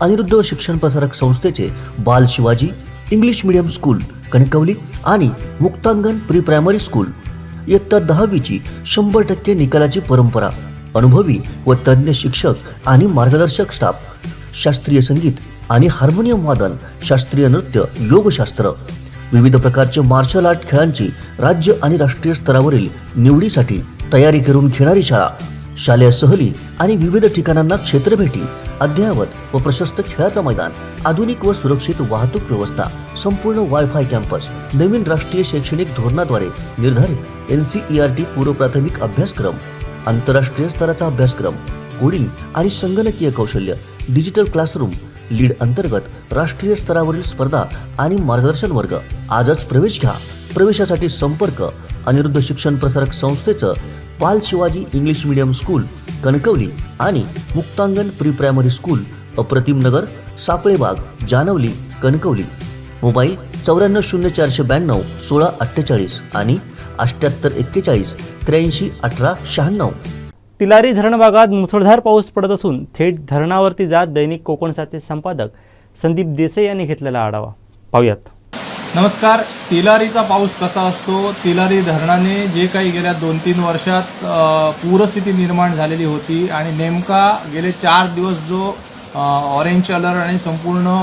अनिरुद्ध शिक्षण प्रसारक संस्थेचे बाल Shivaji English medium school Kankavli आणि मुक्तांगण प्री प्रायमरी स्कूल इयत्ता 10वीची 100% निकालाची परंपरा, अनुभवी व तज्ञ शिक्षक आणि मार्गदर्शक स्टाफ, शास्त्रीय संगीत आणि हार्मोनियम वादन, शास्त्रीय नृत्य, योगशास्त्र, विविध प्रकारचे मार्शल आर्ट खेळांची राज्य आणि राष्ट्रीय स्तरावरील निवडीसाठी तयारी करून घेणारी शाळा, शालेय सहली आणि विविध ठिकाणांना क्षेत्रभेटी, अद्ययावत व प्रशस्त खेळाचा मैदान, आधुनिक व सुरक्षित वाहतूक व्यवस्था, संपूर्ण वायफाय कॅम्पस, नवीन राष्ट्रीय शैक्षणिक धोरणाद्वारे निर्धारित NCERT पूर्व प्राथमिक अभ्यासक्रम, आंतरराष्ट्रीय स्तराचा अभ्यासक्रम, कोडिंग आणि संगणकीय कौशल्य, डिजिटल क्लासरूम, लीड अंतर्गत राष्ट्रीय स्तरावरील स्पर्धा आणि मार्गदर्शन वर्ग. आजच प्रवेश घ्या. प्रवेशासाठी संपर्क अनिरुद्ध शिक्षण प्रसारक संस्थेचं बाल Shivaji English medium school Kankavli आणि मुक्तांगण प्री प्रायमरी स्कूल अप्रतिम नगर, सापळेबाग, जानवली, कणकवली. मोबाईल 940492 1648 आणि 7841 83 18 96. तिलारी धरण भागात मुसळधार पाऊस पडत असून थेट धरणावरती जात दैनिक कोकणसाचे संपादक संदीप देसाई यांनी घेतलेला आढावा पाहूयात. नमस्कार. तिलारीचा पाऊस कसा असतो, तिलारी धरणाने जे काही गेल्या 2-3 वर्षात पूरस्थिती निर्माण झालेली होती आणि नेमका गेले 4 दिवस जो ऑरेंज अलर्ट आणि संपूर्ण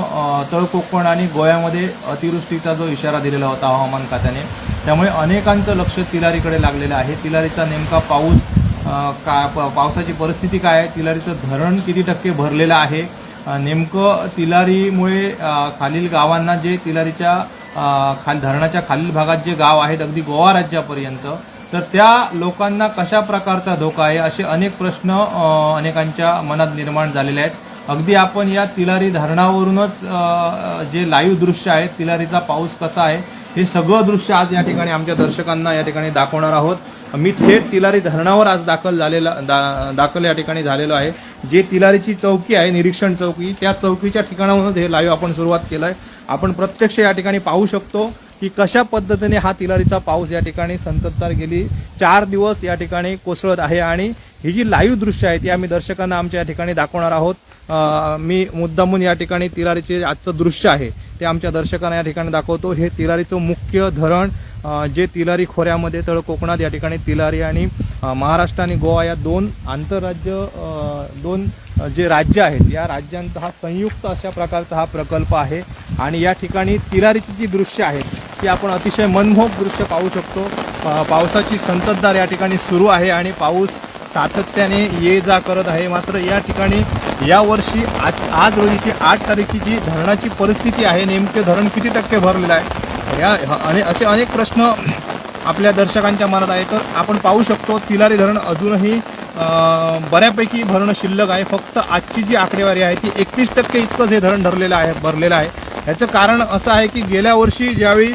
तळ कोकण आणि गोव्यामध्ये अतिवृष्टीचा जो इशारा दिलेला होता हवामान खात्याने, त्यामुळे अनेकांचं लक्ष तिलारीकडे लागलेलं आहे. तिलारीचा नेमका पाऊस पावसाची परिस्थिती काय आहे, तिलारीचं धरण किती टक्के भरलेलं आहे, नेमकं तिलारीमुळे खालील गावांना जे तिलारीच्या धरणाच्या खालील भागात जे गाव आहेत अगदी गोवा राज्यापर्यंत, तर त्या लोकांना कशा प्रकारचा धोका आहे असे अनेक प्रश्न अनेकांच्या मनात निर्माण झालेले आहेत. अगदी आपण या तिलारी धरणावरूनच जे लाईव्ह दृश्य आहेत, तिलारीचा पाऊस कसा आहे हे सगळं दृश्य आज या ठिकाणी आमच्या दर्शकांना या ठिकाणी दाखवणार आहोत. मी थेट तिलारी धरणावर आज दाखल या ठिकाणी झालेलो आहे. जे तिलारीची चौकी आहे, निरीक्षण चौकी, त्या चौकीच्या ठिकाणाहूनच हे लाईव्ह आपण सुरुवात केलं आहे. आपण प्रत्यक्ष या ठिकाणी पाहू शकतो की कशा पद्धतीने हा तिलारीचा पाऊस या ठिकाणी संततधार गेली 4 दिवस या ठिकाणी कोसळत आहे आणि ही जी लाईव्ह दृश्य आहेत ती आम्ही दर्शकांना आमच्या या ठिकाणी दाखवणार आहोत. मी मुद्दामून या ठिकाणी तिलारीचे आजचं दृश्य आहे ते आमच्या दर्शकांना या ठिकाणी दाखवतो. हे तिलारीचं मुख्य धरण जे तिलारी खोऱ्यामध्ये तळ कोकणात या ठिकाणी तिलारी आणि महाराष्ट्र आणि गोवा या दोन जे राज्य आहेत या राज्यांचा हा संयुक्त अशा प्रकारचा हा प्रकल्प आहे. आणि या ठिकाणी तिलारीची जी दृश्य आहेत ती आपण अतिशय मनमोहक दृश्य पाहू शकतो. पावसाची संततधार या ठिकाणी सुरू आहे आणि पाऊस सातत्याने ये जा करत आहे. मात्र या ठिकाणी यावर्षी आज रोजीची 8 तारीखची जी धरणाची परिस्थिती आहे, नेमके धरण किती टक्के भरलेलं आहे, असे अनेक प्रश्न आपल्या दर्शकांच्या मनात आहे. तर आपण पाहू शकतो तिलारी धरण अजूनही बऱ्यापैकी भरणं शिल्लक आहे. फक्त आजची जी आकडेवारी आहे ती 31% इतकंच हे धरण भरलेलं आहे. याचं कारण असं आहे की गेल्या वर्षी ज्यावेळी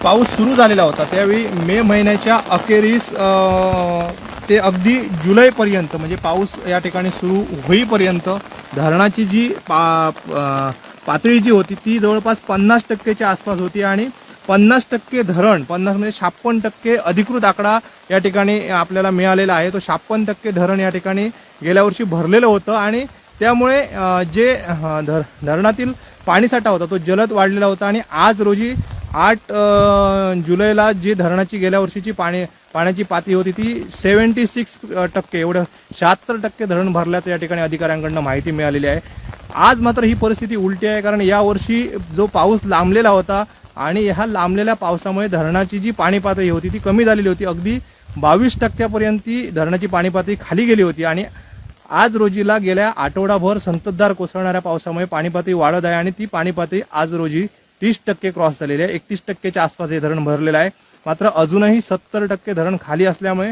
पाऊस सुरू झालेला होता त्यावेळी मे महिन्याच्या अखेरीस ते अगदी जुलैपर्यंत म्हणजे पाऊस या ठिकाणी सुरू होईपर्यंत धरणाची जी पातळी जी होती ती जवळपास 50%च्या आसपास होती आणि 50% धरण 50 म्हणजे 56% अधिकृत आकडा या ठिकाणी आपल्याला मिळालेला आहे. तो 56% धरण या ठिकाणी गेल्या वर्षी भरलेलं होतं आणि त्यामुळे जे धरणातील पाणीसाठा होता तो जलद वाढलेला होता. आणि आज रोजी 8 जुलैला जी धरणाची गेल्या वर्षीची पाण्याची पातळी होती ती 76% एवढं 76% धरण भरल्याचं या ठिकाणी अधिकाऱ्यांकडून माहिती मिळालेली आहे. आज मात्र ही परिस्थिती उलटी आहे, कारण यावर्षी जो पाऊस लांबलेला होता आणि ह्या लांबलेल्या पावसामुळे धरणाची जी पाणी पातळी होती ती कमी झालेली होती. अगदी 22% ती धरणाची पाणी पातळी खाली गेली होती आणि आज रोजीला गेल्या आठवडाभर संततधार कोसळणाऱ्या पावसामुळे पाणी पातळी वाढत आहे आणि ती पाणी पातळी आज रोजी 30% क्रॉस झालेली आहे. 31%च्या आसपास हे धरण भरलेलं आहे. मात्र अजूनही 70% धरण खाली असल्यामुळे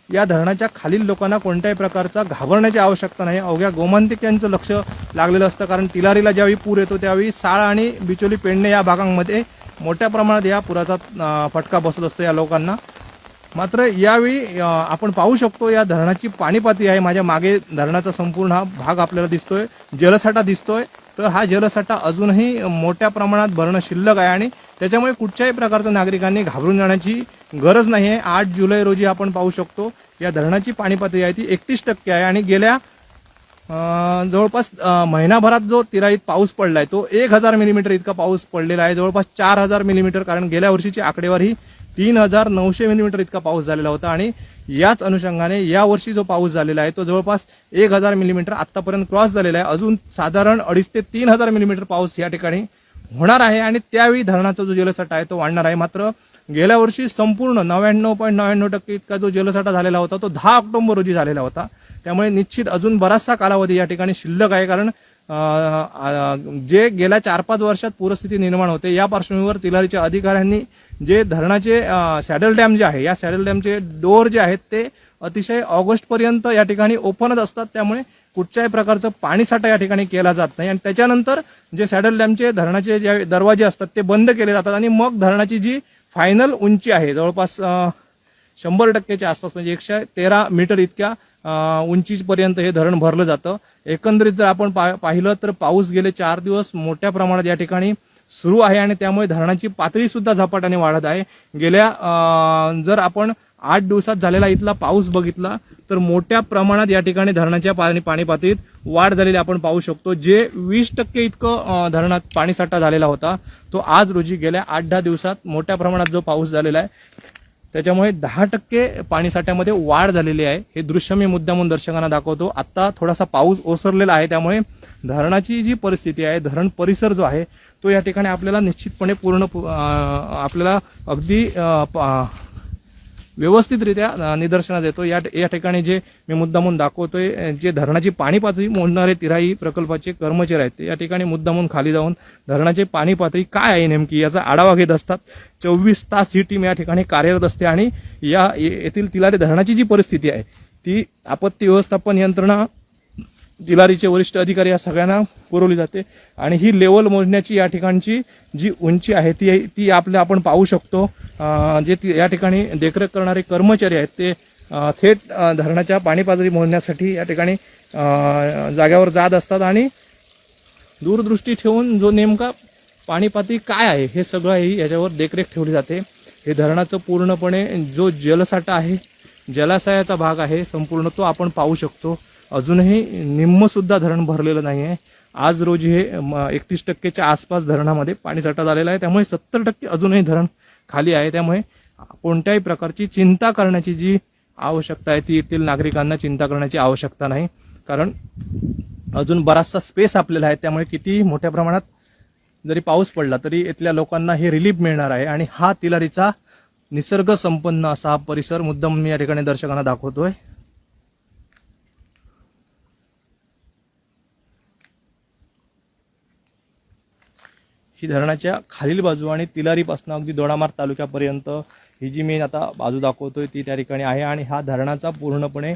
या धरणाच्या खालील लोकांना कोणत्याही प्रकारचा घाबरण्याची आवश्यकता नाही. अवघ्या गोमंतकांचं लक्ष लागलेलं असतं, कारण तिलारीला ज्यावेळी पूर येतो त्यावेळी साळ आणि बिचोली पेडणे या भागांमध्ये मोठ्या प्रमाणात या पुराचा फटका बसत असतो या लोकांना. मात्र यावेळी आपण पाहू शकतो या धरणाची पाणी पातळी आहे. माझ्या मागे धरणाचा संपूर्ण हा भाग आपल्याला दिसतोय, जलसाठा दिसतोय. तर हा जलसाठा अजूनही मोठ्या प्रमाणात भरणं शिल्लक आहे आणि त्याच्यामुळे कुठच्याही प्रकारच्या नागरिकांनी घाबरून जाण्याची गरज नाही आहे. 8 जुलै रोजी आपण पाहू शकतो या धरणाची पाणी पातळी आहे ती 31% आहे आणि गेल्या जवळपास महिनाभरात जो तिराईत पाऊस पडलाय तो 1000 मिलीमीटर इतका पाऊस पडलेला आहे. जवळपास 4000 मिलीमीटर, कारण गेल्या वर्षीची आकडेवारी 3900 मिलीमीटर इतका पाऊस झालेला होता आणि याच अनुषंगाने यावर्षी जो पाऊस झालेला आहे तो जवळपास 1000 मिलीमीटर आतापर्यंत क्रॉस झालेला आहे. अजून साधारण 2500 ते 3000 मिलीमीटर पाऊस या ठिकाणी होणार आहे आणि त्यावेळी धरणाचा जो जलसाठा आहे तो वाढणार आहे. मात्र गेल्या वर्षी संपूर्ण 99.99% इतका जो जलसाठा झालेला होता तो 10 ऑक्टोबर रोजी झालेला होता. त्यामुळे निश्चित अजून बराचसा कालावधी या ठिकाणी शिल्लक आहे, कारण जे गेल्या 4-5 वर्षात पूरस्थिती निर्माण होते या पार्श्वभूमीवर तिलारीच्या अधिकाऱ्यांनी जे धरणाचे सॅडल डॅम जे आहे या सॅडल डॅमचे डोअर जे आहेत ते अतिशय ऑगस्टपर्यंत या ठिकाणी ओपनच असतात. त्यामुळे कुठच्याही प्रकारचं पाणीसाठा या ठिकाणी केला जात नाही आणि त्याच्यानंतर जे सॅडल डॅमचे धरणाचे जे दरवाजे असतात ते बंद केले जातात आणि मग धरणाची जी फायनल उंची आहे जवळपास 100%च्या आसपास, म्हणजे 113 मीटर इतक्या उंचीपर्यंत हे धरण भरलं जातं. एकंदरीत जर आपण पाहिलं तर पाऊस गेले 4 दिवस मोठ्या प्रमाणात या ठिकाणी सुरू आहे आणि त्यामुळे धरणाची पातळी सुद्धा झपाट्याने वाढत आहे. गेल्या जर आपण 8 दिवसात झालेला इथला पाऊस बघितला तर मोठ्या प्रमाणात या ठिकाणी धरणाच्या पाणी पातळीत वाढ झालेली आपण पाहू शकतो. जे 20% इतकं धरणात पाणीसाठा झालेला होता तो आज रोजी गेल्या 8-10 दिवसात मोठ्या प्रमाणात जो पाऊस झालेला आहे त्याच्यामुळे 10% पाणीसाठ्यामध्ये वाढ झालेली आहे. हे दृश्य मी मुद्दामून दर्शकांना दाखवतो. आता थोडासा पाऊस ओसरलेला आहे त्यामुळे धरणाची जी परिस्थिती आहे, धरण परिसर जो आहे तो या ठिकाणी आपल्याला निश्चितपणे आपल्याला अगदी व्यवस्थितरित्या निदर्शनास येतो. या ठिकाणी जे मी मुद्दामून दाखवतोय, जे धरणाची पाणी पातळी मोजणारे तिराई प्रकल्पाचे कर्मचारी आहेत ते या ठिकाणी मुद्दामून खाली जाऊन धरणाची पाणी पातळी काय आहे नेमकी याचा आढावा घेत असतात. 24 तास ही टीम या ठिकाणी कार्यरत असते आणि येथील तिलारी धरणाची जी परिस्थिती आहे ती आपत्ती व्यवस्थापन यंत्रणा, तिलारीचे वरिष्ठ अधिकारी या सगळ्यांना पुरवली जाते आणि ही लेवल मोजण्याची या ठिकाणची जी उंची आहे ती आपण पाहू शकतो. जे या ठिकाणी देखरेख करणारे कर्मचारी आहेत ते थेट धरणाच्या पाणी पातळी मोजण्यासाठी या ठिकाणी जाग्यावर जात असतात आणि दूरदृष्टी ठेवून जो नेमका पाणी पातळी काय आहे हे सगळं याच्यावर देखरेख ठेवली जाते. हे धरणाचं पूर्णपणे जो जलसाठा आहे, जलाशयाचा भाग आहे संपूर्ण, तो आपण पाहू शकतो. अजूनही निम्म सुद्धा धरण भरलेलं नाही आहे. आज रोजी हे 31%च्या आसपास धरणामध्ये पाणीसाठा झालेला आहे. त्यामुळे 70% अजूनही धरण खाली आहे. त्यामुळे कोणत्याही प्रकारची चिंता करण्याची जी आवश्यकता आहे ती येथील नागरिकांना चिंता करण्याची आवश्यकता नाही, कारण अजून बराचसा स्पेस आपल्याला आहे. त्यामुळे किती मोठ्या प्रमाणात जरी पाऊस पडला तरी इथल्या लोकांना हे रिलीफ मिळणार आहे. आणि हा तिलारीचा निसर्ग संपन्न असा हा परिसर मुद्दाम मी या ठिकाणी दर्शकांना दाखवतोय. ही धरणाच्या खालील बाजू आणि तिलारीपासून अगदी दोडामार्ग तालुक्यापर्यंत ही जी मी आता बाजू दाखवतोय ती त्या ठिकाणी आहे. आणि हा धरणाचा पूर्णपणे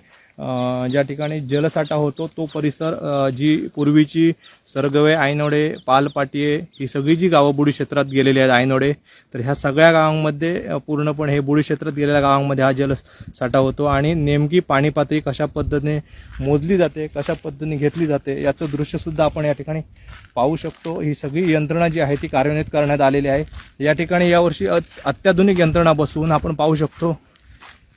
ज्या ठिकाणी जलसाठा होतो तो परिसर, जी पूर्वीची सरगवे, आयनोडे, पालपाटिये ही सगळी जी गावं बुडी क्षेत्रात गेलेली आहेत, आयनोडे, तर ह्या सगळ्या गावांमध्ये पूर्णपणे हे बुडी क्षेत्रात गेलेल्या गावांमध्ये हा जलसाठा होतो. आणि नेमकी पाणी पातळी कशा पद्धतीने मोजली जाते, कशा पद्धतीने घेतली जाते याचं दृश्य सुद्धा आपण या ठिकाणी पाहू शकतो. ही सगळी यंत्रणा जी आहे ती कार्यान्वित करण्यात आलेली आहे. या ठिकाणी यावर्षी अत्याधुनिक यंत्रणा बसवून आपण पाहू शकतो.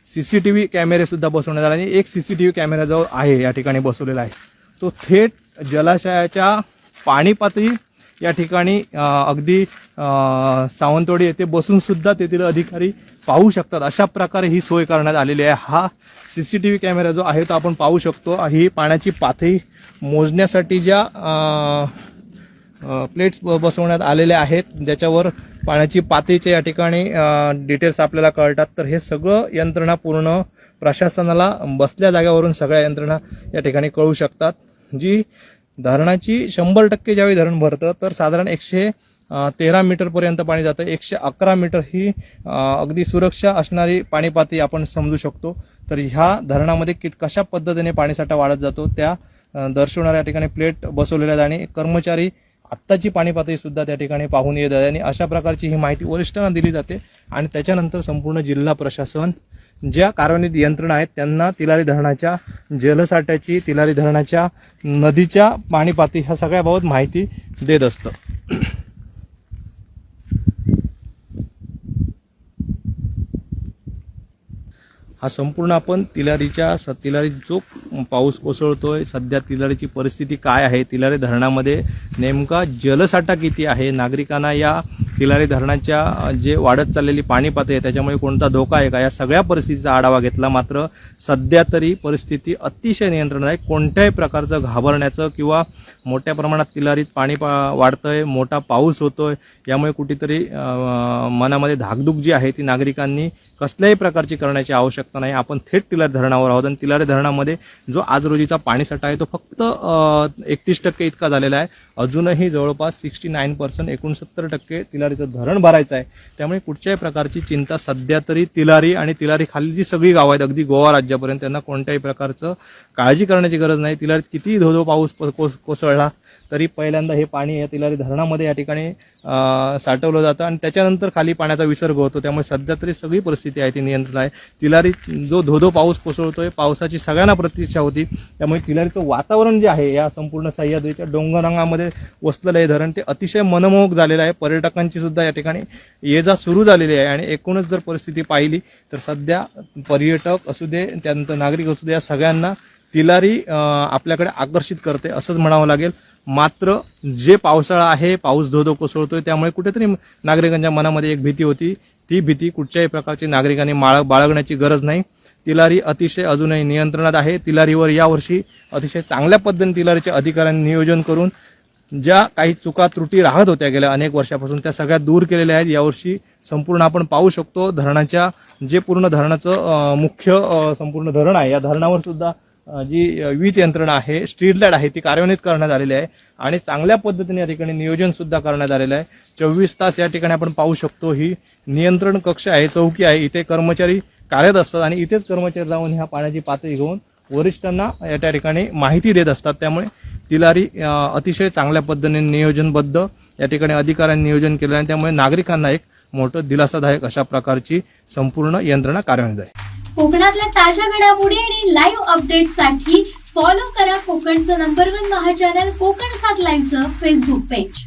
CCTV कॅमेरे सुद्धा बसवण्यात आले आणि एक CCTV कॅमेरा जो आहे या ठिकाणी बसवलेला आहे तो थेट जलाशयाच्या पाणी पातळी या ठिकाणी अगदी सावंतवाडी येथे बसून सुद्धा तेथील अधिकारी पाहू शकतात. अशा प्रकारे ही सोय करण्यात आलेली आहे. हा CCTV कॅमेरा जो आहे तो आपण पाहू शकतो. ही पाण्याची पातळी मोजण्यासाठी ज्या प्लेट्स बसवण्यात आलेल्या आहेत ज्याच्यावर पाण्याची पातळीचे या ठिकाणी डिटेल्स आपल्याला कळतात. तर हे सगळं यंत्रणा पूर्ण प्रशासनाला बसल्या जागेवरून सगळ्या यंत्रणा या ठिकाणी कळू शकतात. जी धरणाची 100% ज्यावेळी धरण भरतं तर साधारण 113 मीटरपर्यंत पाणी जातं. 111 मीटर ही अगदी सुरक्षा असणारी पाणी पातळी आपण समजू शकतो. तर ह्या धरणामध्ये कशा पद्धतीने पाणीसाठा वाढत जातो त्या दर्शवणाऱ्या ठिकाणी प्लेट बसवलेल्या आणि कर्मचारी आत्ताची पाणी पातळी सुद्धा त्या ठिकाणी पाहून येत आहे आणि अशा प्रकारची ही माहिती वरिष्ठांना दिली जाते. आणि त्याच्यानंतर संपूर्ण जिल्हा प्रशासन, ज्या कार्यान्वित यंत्रणा आहेत त्यांना तिलारी धरणाच्या जलसाठ्याची, तिलारी धरणाच्या नदीच्या पाणी पातळी ह्या सगळ्याबाबत माहिती देत असतं. हा संपूर्ण आपण तिलारीच्या तिलारी जो पाऊस कोसळतोय, सध्या तिलारीची परिस्थिती काय आहे, तिलारी धरणामध्ये नेमका जलसाठा किती आहे, नागरिकांना या तिलारी धरणाच्या जे वाढत चाललेली पाणी पातळी आहे त्याच्यामुळे कोणता धोका आहे का, या सगळ्या परिस्थितीचा आढावा घेतला. मात्र सध्या तरी परिस्थिती अतिशय नियंत्रणात आहे. कोणत्याही प्रकारचं घाबरण्याचं किंवा मोठ्या प्रमाणात तिलारीत पाणी वाढतंय, मोठा पाऊस होतोय, यामुळे कुठेतरी मनामध्ये धाकधूक जी आहे ती नागरिकांनी कसल्याही प्रकारची करण्याची आवश्यकता नाही. आपण थेट तिलारी धरणावर आहोत आणि तिलारी धरणामध्ये जो आज रोजीचा पाणीसाठा आहे तो फक्त 31% इतका झालेला आहे. अजूनही जवळपास 69% 69% तिलारीचं धरण भरायचं आहे. त्यामुळे कुठच्याही प्रकारची चिंता सध्या तरी तिलारी आणि तिलारी खाली जी सगळी गावं आहेत अगदी गोवा राज्यापर्यंत त्यांना कोणत्याही प्रकारचं काळजी करण्याची गरज नाही. तिलारीत कितीही धो पाऊस कोसळला तरी पहिल्यांदा हे पाणी या तिलारी धरणामध्ये या ठिकाणी साठवलं जातं आणि त्याच्यानंतर खाली पाण्याचा विसर्ग होतो. त्यामुळे सध्या तरी सगळी परिस्थिती आहे ती नियंत्रण आहे. तिलारी जो धो पाऊस कोसळतोय, पावसाची सगळ्यांना प्रतीक्षा होती. त्यामुळे तिलारीचं वातावरण जे आहे या संपूर्ण सह्याद्रीच्या डोंगररांगामध्ये वसलेलं हे धरण ते अतिशय मनमोहक झालेलं आहे. पर्यटकांची सुद्धा या ठिकाणी ये जा सुरू झालेली आहे आणि एकूणच जर परिस्थिती पाहिली तर सध्या पर्यटक असू दे, त्यानंतर नागरिक असू दे, या सगळ्यांना तिलारी आपल्याकडे आकर्षित करते असंच म्हणावं लागेल. मात्र जे पावसाळा आहे, पाऊस धो कोसळतोय, त्यामुळे कुठेतरी नागरिकांच्या मनामध्ये एक भीती होती. ती भीती कुठच्याही प्रकारची नागरिकांनी बाळगण्याची गरज नाही. तिलारी अतिशय अजूनही नियंत्रणात आहे. तिलारीवर यावर्षी अतिशय चांगल्या पद्धतीने तिलारीच्या अधिकाऱ्यांनी नियोजन करून ज्या काही चुका त्रुटी राहत होत्या गेल्या अनेक वर्षापासून त्या सगळ्या दूर केलेल्या आहेत. यावर्षी संपूर्ण आपण पाहू शकतो धरणाच्या जे पूर्ण धरणाचं मुख्य संपूर्ण धरण आहे, या धरणावर सुद्धा जी वीज यंत्रणा आहे, स्ट्रीट लाईट आहे, ती कार्यान्वित करण्यात आलेली आहे आणि चांगल्या पद्धतीने या ठिकाणी नियोजन सुद्धा करण्यात आलेलं आहे. 24 तास या ठिकाणी आपण पाहू शकतो ही नियंत्रण कक्ष आहे, चौकी आहे, इथे कर्मचारी कार्यरत असतात आणि इथेच कर्मचारी जाऊन ह्या पाण्याची पातळी घेऊन वरिष्ठांना या त्या ठिकाणी माहिती देत असतात. त्यामुळे तिलारी अतिशय चांगल्या पद्धतीने नियोजनबद्ध या ठिकाणी अधिकाऱ्यांनी नियोजन केलं आणि त्यामुळे नागरिकांना एक मोठं दिलासादायक अशा प्रकारची संपूर्ण यंत्रणा कार्यान्वित आहे. कोकणातल्या ताज्या घडामोडी आणि लाईव्ह अपडेट्ससाठी फॉलो करा कोकणचं नंबर 1 महा चॅनल कोकण 7 लाईव्हचं फेसबुक पेज.